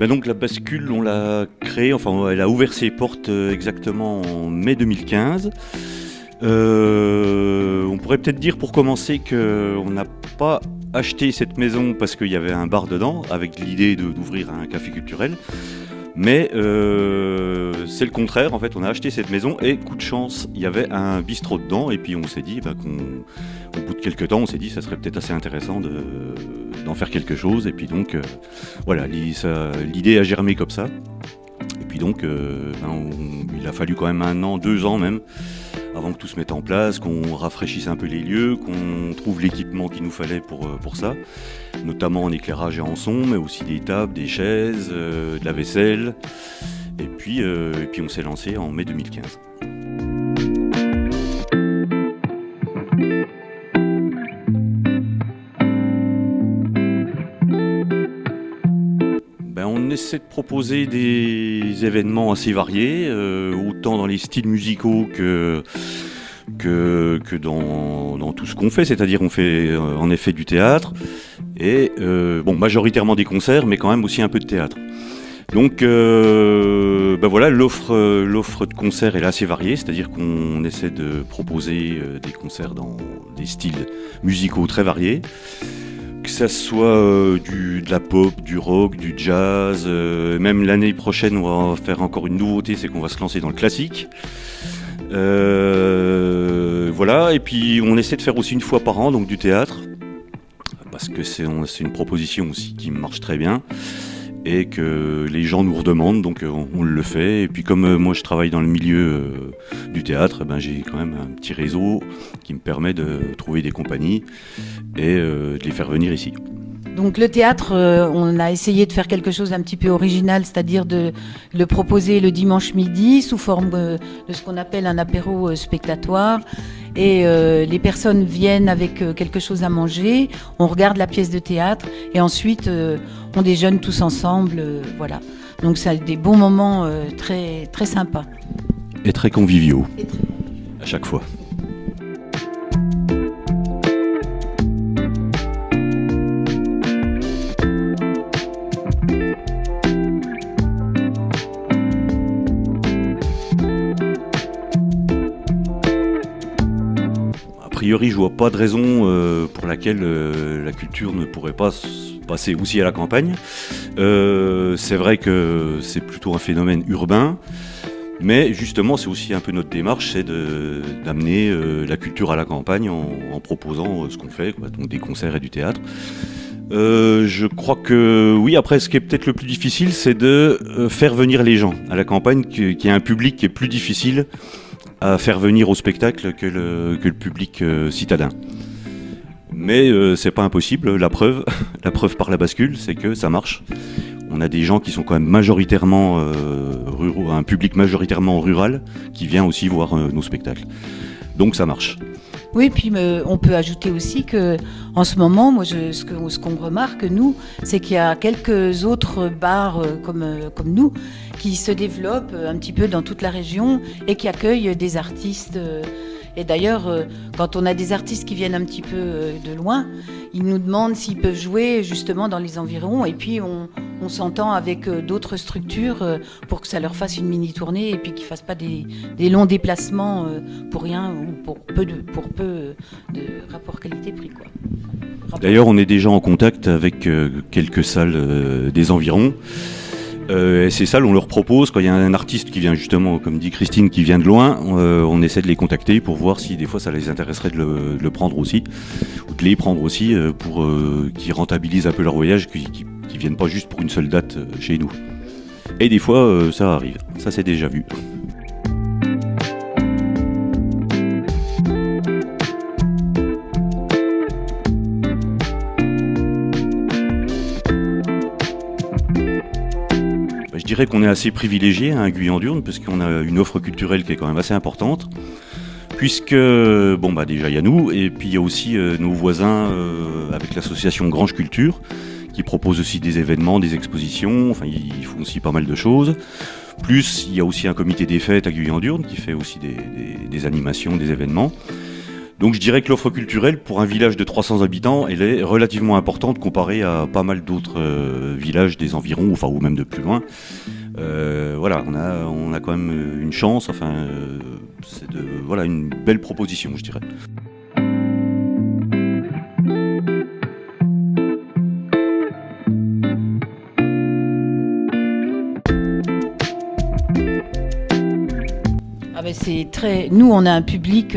Donc la bascule, on l'a créée, enfin elle a ouvert ses portes exactement en mai 2015. On pourrait peut-être dire pour commencer qu'on n'a pas acheté cette maison parce qu'il y avait un bar dedans, avec l'idée d'ouvrir un café culturel. Mais c'est le contraire, en fait, on a acheté cette maison et coup de chance, il y avait un bistrot dedans et puis on s'est dit qu'au bout de quelques temps, on s'est dit ça serait peut-être assez intéressant d'en faire quelque chose et puis donc voilà, l'idée a germé comme ça. Et puis donc il a fallu quand même 1 an, 2 ans même avant que tout se mette en place, qu'on rafraîchisse un peu les lieux, qu'on trouve l'équipement qu'il nous fallait pour ça, notamment en éclairage et en son, mais aussi des tables, des chaises, de la vaisselle. Et puis on s'est lancé en mai 2015. On essaie de proposer des événements assez variés, autant dans les styles musicaux que dans tout ce qu'on fait, c'est-à-dire on fait en effet du théâtre et majoritairement des concerts, mais quand même aussi un peu de théâtre. Donc voilà, l'offre de concerts est assez variée, c'est-à-dire qu'on essaie de proposer des concerts dans des styles musicaux très variés. Que ça soit de la pop, du rock, du jazz, même l'année prochaine on va faire encore une nouveauté, c'est qu'on va se lancer dans le classique. Voilà, et puis on essaie de faire aussi 1 fois par an donc du théâtre, parce que c'est une proposition aussi qui marche très bien et que les gens nous redemandent, donc on le fait. Et puis comme moi je travaille dans le milieu du théâtre, j'ai quand même un petit réseau qui me permet de trouver des compagnies et de les faire venir ici. Donc le théâtre, on a essayé de faire quelque chose d'un petit peu original, c'est-à-dire de le proposer le dimanche midi sous forme de ce qu'on appelle un apéro spectatoire. Et les personnes viennent avec quelque chose à manger, on regarde la pièce de théâtre et ensuite on déjeune tous ensemble, voilà. Donc ça a des bons moments très, très sympas. Et très conviviaux, à chaque fois. A priori, je vois pas de raison pour laquelle la culture ne pourrait pas se passer aussi à la campagne. C'est vrai que c'est plutôt un phénomène urbain, mais justement, c'est aussi un peu notre démarche, c'est d'amener la culture à la campagne en proposant ce qu'on fait, donc des concerts et du théâtre. Je crois que oui, après ce qui est peut-être le plus difficile, c'est de faire venir les gens à la campagne, qui est un public qui est plus difficile à faire venir au spectacle que le public citadin. Mais c'est pas impossible, la preuve par la bascule, c'est que ça marche. On a des gens qui sont quand même majoritairement ruraux, un public majoritairement rural qui vient aussi voir nos spectacles. Donc ça marche. Oui, puis on peut ajouter aussi que en ce moment, moi, ce qu'on remarque, nous, c'est qu'il y a quelques autres bars comme nous qui se développent un petit peu dans toute la région et qui accueillent des artistes. Et d'ailleurs, quand on a des artistes qui viennent un petit peu de loin, ils nous demandent s'ils peuvent jouer justement dans les environs. Et puis on s'entend avec d'autres structures pour que ça leur fasse une mini-tournée et puis qu'ils ne fassent pas des longs déplacements pour rien ou pour peu de rapport qualité-prix, quoi. D'ailleurs, on est déjà en contact avec quelques salles des environs. Et ces salles, on leur propose, quand il y a un artiste qui vient justement, comme dit Christine, qui vient de loin, on essaie de les contacter pour voir si des fois ça les intéresserait de le prendre aussi, ou de les prendre aussi pour qu'ils rentabilisent un peu leur voyage, qu'ils viennent pas juste pour une seule date chez nous. Et des fois, ça arrive, ça c'est déjà vu. Je dirais qu'on est assez privilégié à Guyan-Durnes parce qu'on a une offre culturelle qui est quand même assez importante, puisque déjà il y a nous et puis il y a aussi nos voisins avec l'association Grange Culture qui propose aussi des événements, des expositions, enfin ils font aussi pas mal de choses. Plus il y a aussi un comité des fêtes à Guyan-Durnes qui fait aussi des animations, des événements. Donc je dirais que l'offre culturelle, pour un village de 300 habitants, elle est relativement importante comparée à pas mal d'autres villages des environs, enfin, ou même de plus loin. Voilà, on a quand même une chance, enfin, voilà, une belle proposition, je dirais. Ah ben nous, on a un public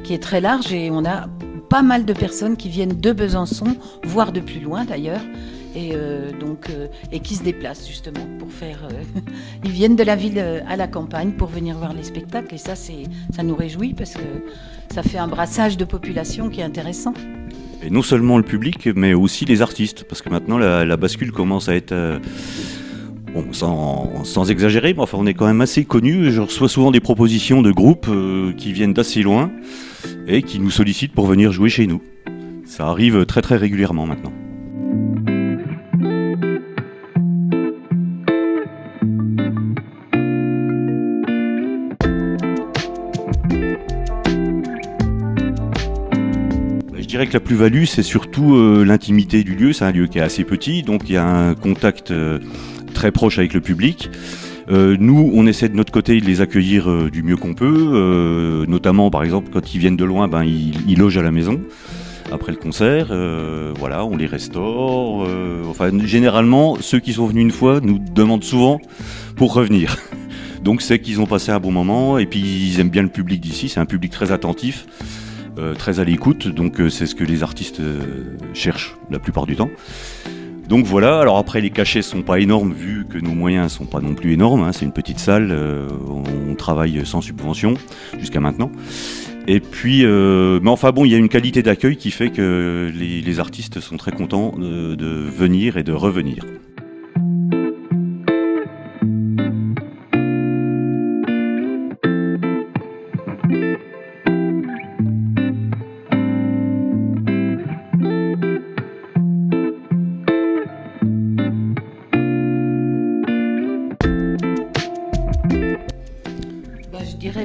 qui est très large et on a pas mal de personnes qui viennent de Besançon, voire de plus loin d'ailleurs, et qui se déplacent justement pour faire. Ils viennent de la ville à la campagne pour venir voir les spectacles et ça nous réjouit parce que ça fait un brassage de population qui est intéressant. Et non seulement le public, mais aussi les artistes, parce que maintenant la bascule commence à être. Bon, sans exagérer, mais enfin on est quand même assez connus. Je reçois souvent des propositions de groupes qui viennent d'assez loin et qui nous sollicitent pour venir jouer chez nous. Ça arrive très très régulièrement maintenant. Je dirais que la plus-value, c'est surtout l'intimité du lieu. C'est un lieu qui est assez petit, donc il y a un contact très proche avec le public. Nous, on essaie de notre côté de les accueillir du mieux qu'on peut, notamment par exemple quand ils viennent de loin, ils logent à la maison après le concert. Voilà, on les restaure. Enfin, généralement, ceux qui sont venus une fois nous demandent souvent pour revenir. Donc c'est qu'ils ont passé un bon moment et puis ils aiment bien le public d'ici. C'est un public très attentif, très à l'écoute. Donc c'est ce que les artistes cherchent la plupart du temps. Donc voilà, alors après les cachets sont pas énormes vu que nos moyens sont pas non plus énormes, hein. C'est une petite salle, on travaille sans subvention jusqu'à maintenant. Et puis, mais enfin bon, il y a une qualité d'accueil qui fait que les artistes sont très contents de venir et de revenir.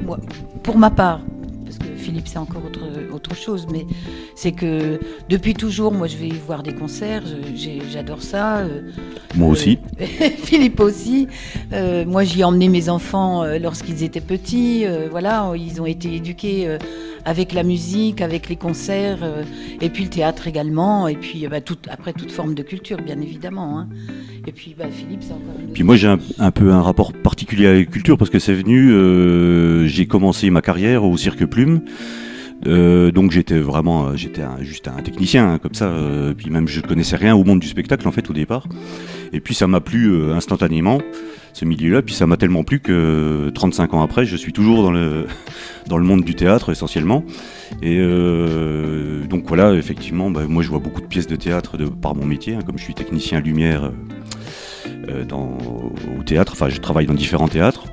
Moi, pour ma part, parce que Philippe c'est encore autre chose, mais c'est que depuis toujours, moi je vais voir des concerts, j'adore ça. Moi aussi. Philippe aussi. Moi j'y ai emmené mes enfants lorsqu'ils étaient petits. Voilà, ils ont été éduqués avec la musique, avec les concerts, et puis le théâtre également, et puis après toute forme de culture, bien évidemment. Hein. Et puis Philippe, c'est encore une... Puis moi j'ai un peu un rapport particulier à la culture parce que c'est venu, j'ai commencé ma carrière au Cirque Plume. Donc j'étais juste un technicien, hein, comme ça, puis même je ne connaissais rien au monde du spectacle en fait au départ. Et puis ça m'a plu instantanément, ce milieu-là, puis ça m'a tellement plu que 35 ans après, je suis toujours dans le monde du théâtre essentiellement. Et donc voilà, effectivement, moi je vois beaucoup de pièces de théâtre par mon métier, hein, comme je suis technicien lumière au théâtre, enfin je travaille dans différents théâtres.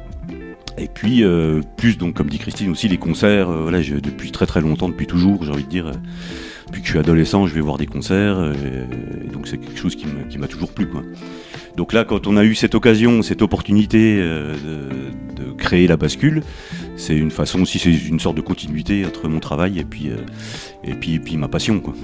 Et puis, plus, donc, comme dit Christine aussi, les concerts, voilà, depuis très très longtemps, depuis toujours, j'ai envie de dire, depuis que je suis adolescent, je vais voir des concerts, et donc c'est quelque chose qui m'a toujours plu, quoi. Donc là, quand on a eu cette occasion, cette opportunité de créer la bascule, c'est une façon aussi, c'est une sorte de continuité entre mon travail et puis ma passion, quoi.